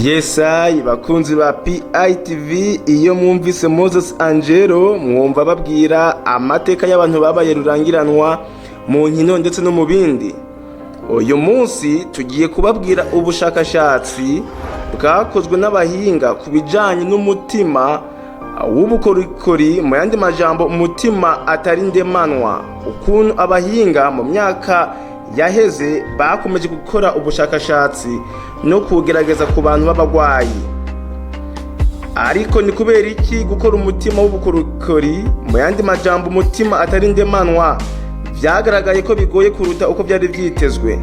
Yesai bakunzi ba PITV, iyo mwumvise Moses Angelo mwumva babwira amateka y'abantu babaye rurangiranwa mu nkino ndetse no mu bindi. Uyu munsi tugiye kubabwira ubushakashatsi bwakozwe n'abahinga ku bijanye n'umutima w'ubukorikori, mu yandi majambo umutima atari ndemanwa. Ukuntu abahinga mu myaka yaheze bakomeje gukora ubushakashatsi no kugerageza ku bantu b'abagwayi. Ariko ni kubera iki gukora umutima w'ubukorikori, mu yandi majambo umutima atari ndemanwa, vyagaragaye ko bigoye kuruta uko byari vyitezwe?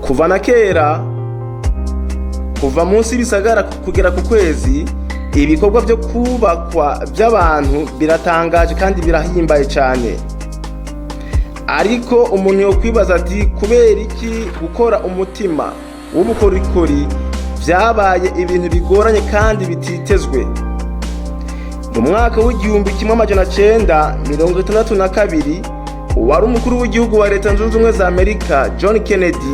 Kuva na kera, kuva munsi y'ibisagara kugera ku kwezi, ibikorwa byo kubakwa by'abantu biratangaje kandi birahimbaye cyane. Ariko umuntu yo kwibaza ati kubera iki gukora umutima w'ubukorikori vyabaye ibintu bigoranye kandi bititezwe? Mu mwaka w'igihumbi kimwe amajana 1962, uwari umukuru w'igihugu wa Leta Zunze Ubumwe za Amerika John Kennedy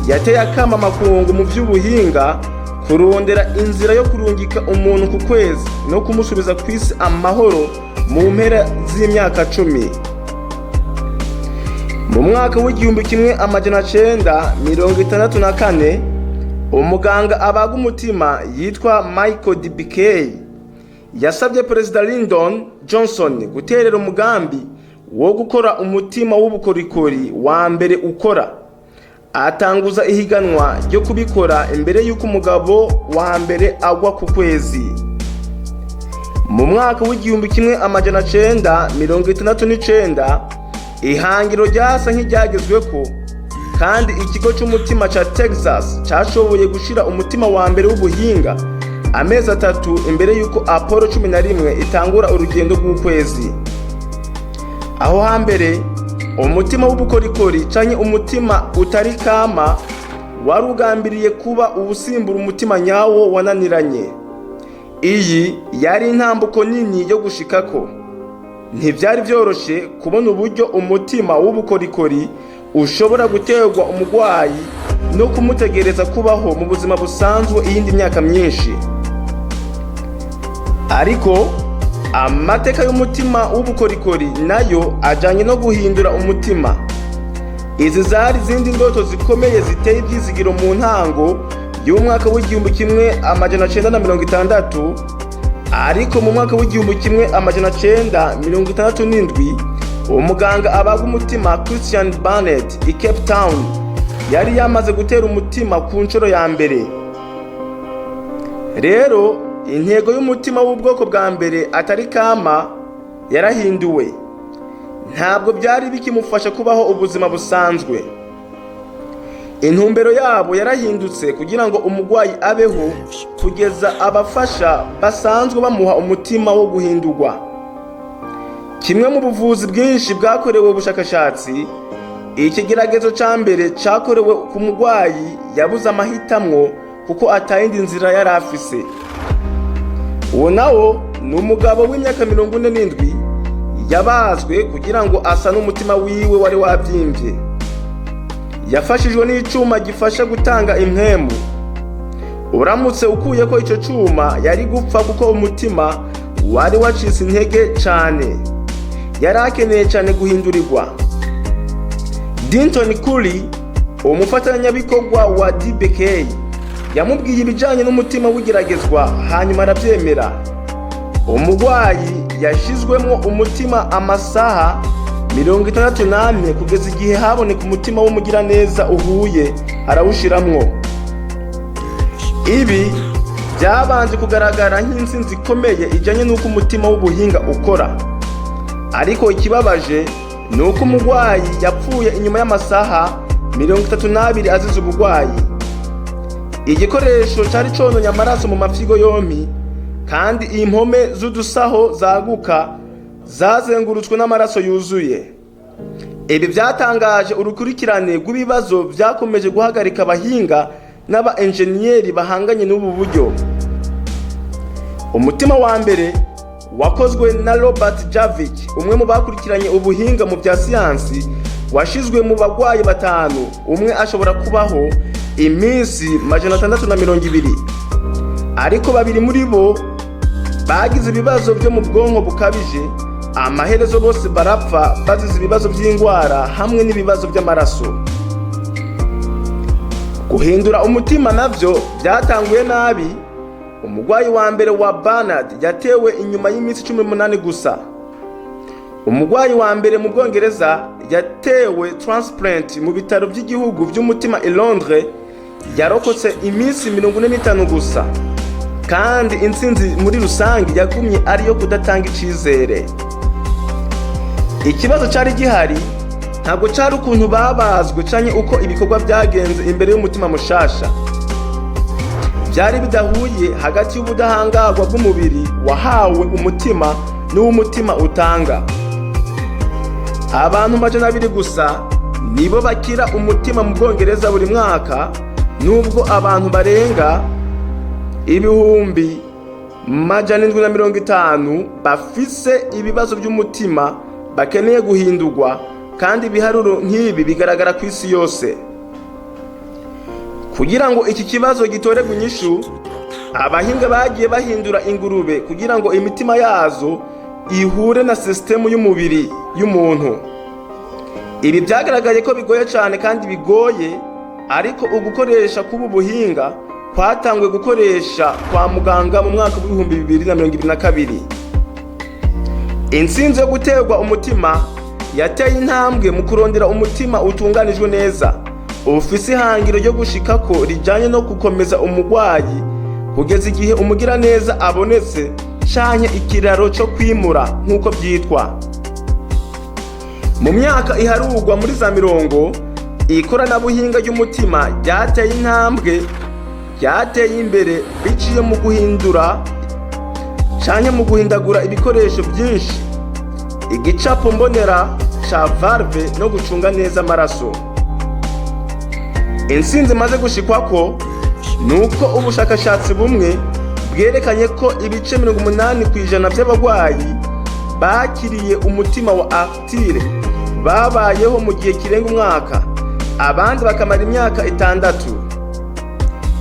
yateye akama makungu mu vy'ubuhinga kurondera inzira yo kurungika umuntu ku kwezi no kumusubiza kw'isi amahoro mu mpera z'imyaka 10. Mu mwaka w'igihumbi kimwe amajana 1964, umuganga abaga umutima yitwa Michael D.B.K. yasabye Perezida Lyndon Johnson guterera umugambi wo gukora umutima w'ubukorikori wa mbere ukora. Atanguza ihiganwa ryo kubikora imbere y'uko umugabo wa mbere agwa ku kwezi. Mu mwaka w'igihumbi kimwe amajana 1969, ihangiro ryasa nk'iryagezweko, kandi ikigo cy'umutima ca Texas cyashoboye gushira umutima wa mbere w'ubuhinga amezi 3 imbere y'uko Apollo 11 itangura urugendo rw'ukwezi. Aho hambere umutima w'ubukorikori canke umutima utari kama warugambiriye kuba ubusimbura umutima nyawo wananiranye. Iyi yari intambuko nini yo gushikako. Ntivyari vyoroshe kubona uburyo umutima w'ubukorikori ushobora guterwa umugwayi no kumutegereza kubaho mu buzima busanzwe iyindi myaka myinshi. Ariko amateka y'umutima w'ubukorikori nayo ajanye no guhindura umutima. Izi zari zindi ndoto zikomeye ziteye ivyizigiro mu ntango y'umwaka w'igihumbi kimwe amajana 1960. Ariko mu mwaka w'igihumbi kimwe amajana 1967, umuganga abaga umutima Christian Barnett i Cape Town yari yamaze gutera umutima ku nshuro ya mbere. Rero intego y'umutima w'ubwoko bwa mbere atari kama yarahinduwe. Ntabwo byari bikimufasha kubaho ubuzima busanzwe. Intumbero yabo yarahindutse kugira ngo umugwayi abeho kugeza abafasha basanzwe bamuha umutima wo guhindurwa. Kimwe mu buvuzi bwinshi bwakorewe ubushakashatsi, ikigeragezo ca mbere cakorewe ku mugwayi yabuze amahitamwo kuko atayindi nzira yari afise. Uwo nawo ni umugabo w'imyaka 47 yabazwe kugira ngo asa n'umutima wiwe wari wabyimbye. Yafashijwe n'icuma gifasha gutanga impwemu. Uramutse ukuye ko ico cuma yari gupfa kuko umutima wari wacitse intege cane. Yari akeneye cane guhindurirwa. Dinton Curry, umufatanyabikorwa wa D.B.K., yamubwiye ibijanye n'umutima w'igeragezwa hanyuma aravyemera. Umugwayi yashizwemwo umutima amasaha 68 kugeza igihe haboneka umutima w'umugiraneza uhuye arawushiramwo. Ibi byabanje kugaragara nk'intsinzi ikomeye ijanye n'uko umutima w'ubuhinga ukora. Ariko ikibabaje ni uko umugwayi yapfuye inyuma y'amasaha 32 azize ubugwayi. Igikoresho cari cononye amaraso mu mafyigo yompi, kandi impome z'udusaho zaguka zazengurutswe n'amaraso yuzuye. Ibi byatangaje urukurikirane rw'ibibazo vyakomeje guhagarika abahinga n'aba enjeniyeri bahanganye n'ubu buryo. Umutima wa mbere wakozwe na Robert Javich, umwe mu bakurikiranye ubuhinga mu bya siyansi, washizwe mu bagwayi 5, umwe ashobora kubaho iminsi 620, ariko 2 muri bo bagize ibibazo byo mu bwonko bukabije. Amaherezo bose barapfa bazize ibibazo by'indwara hamwe n'ibibazo by'amaraso. Guhindura umutima navyo byatanguye nabi. Umugwayi wa mbere wa Bernard yatewe inyuma y'iminsi 18 gusa. Umugwayi wa mbere mu Bwongereza yatewe transplant mu bitaro by'igihugu by'umutima i Londres yarokotse iminsi 45 gusa. Kandi intsinzi muri rusange yagumye ariyo kudatanga icizere. Ikibazo cyari gihari ntabwo cyari ukuntu babazwe canke uko ibikorwa byagenze imbere y'umutima mushasha. Byari bidahuye hagati y'ubudahangarwa bw'umubiri wahawe umutima n'umutima utanga. Abantu 200 gusa nibo bakira umutima mu Bwongereza buri mwaka, nubwo abantu barenga 750 bafise ibibazo by'umutima bakeneye guhindurwa, kandi ibiharuro nk'ibi bigaragara ku isi yose. Kugira ngo iki kibazo gitorerwe inyishu, abahinga bagiye bahindura ingurube kugira ngo imitima yazo ihure na sisitemu y'umubiri y'umuntu. Ibi byagaragaye ko bigoye cyane kandi bigoye, ariko ugukoresha k'ubu buhinga kwatangwe gukoresha kwa muganga mu mwaka wa 2022. Intsinzi yo guterwa umutima yateye intambwe mu kurondera umutima utunganijwe neza, ufise ihangiro ryo gushikako rijanye no gukomeza umugwayi kugeza igihe umugira neza abonetse, canke ikiraro cyo kwimura nk'uko byitwa. Mu myaka iharurwa muri za 40, ikoranabuhinga ry'umutima ryateye intambwe, ryateye imbere biciye mu guhindura canke mu guhindagura ibikoresho byinshi, igicapo mbonera ca valve no gucunga neza amaraso. Intsinzi maze gushikwako nuko ubushakashatsi bumwe bwerekanye ko ibice 80% by'abagwayi bakiriye umutima wa artile babayeho mu gihe kirenga umwaka, abandi bakamara imyaka 6.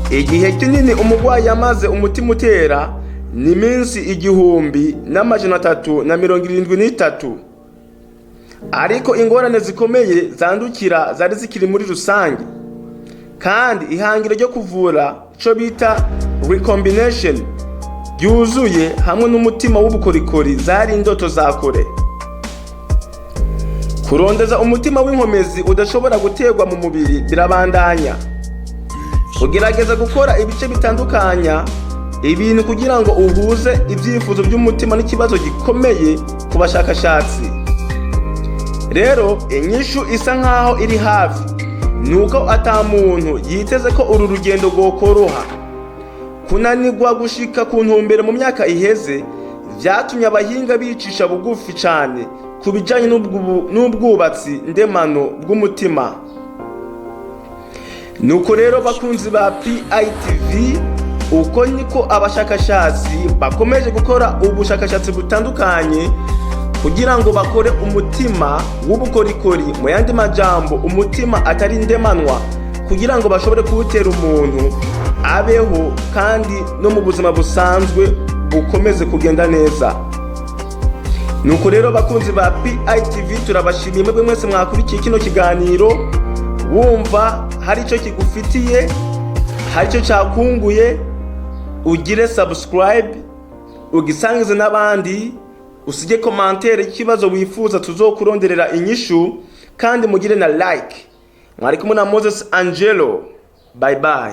Igihe kinini umugwayi yamaze umutima utera ni iminsi 1373, ariko ingorane zikomeye zandukira zari zikiri muri rusange, kandi ihangiro ryo kuvura cyo bita recombination yuzuye hamwe n'umutima w'ubukorikori zari indoto za kure. Kurondeza umutima w'inkomezi udashobora guterwa mu mubiri birabandanya. Kugerageza gukora ibice bitandukanya ibintu kugira ngo uhuze ibyifuzo by'umutima n'ikibazo gikomeye ku bashakashatsi. Rero inyishu isa nkaho iri hafi, nuko ata muntu yiteze ko uru rugendo rwokoroha. Kunanirwa gushika ku ntumbero mu myaka iheze vyatumye abahinga bicisha bugufi cyane ku bijanye n'ubwubatsi ndemano bw'umutima. Nuko rero bakunzi ba PITV, uko niko abashakashatsi bakomeje gukora ubushakashatsi butandukanye kugira ngo bakore umutima w'ubukorikori, mu yandi majambo umutima atari ndemanwa, kugira ngo bashobore kuwutera umuntu abeho kandi no mu buzima busanzwe bukomeze kugenda neza. Nuko rero bakunzi ba PITV, turabashimiye mwebwe mwese mwakurikiye kino kiganiro. Wumva hari icyo kigufitiye, hari icyo cyakunguye, ugire subscribe, ugisangize n'abandi, usige commentaire ikibazo wifuza tuzokuronderera inyishu, kandi mugire na like. Mwari kumwe na Moses Angelo. Bye bye.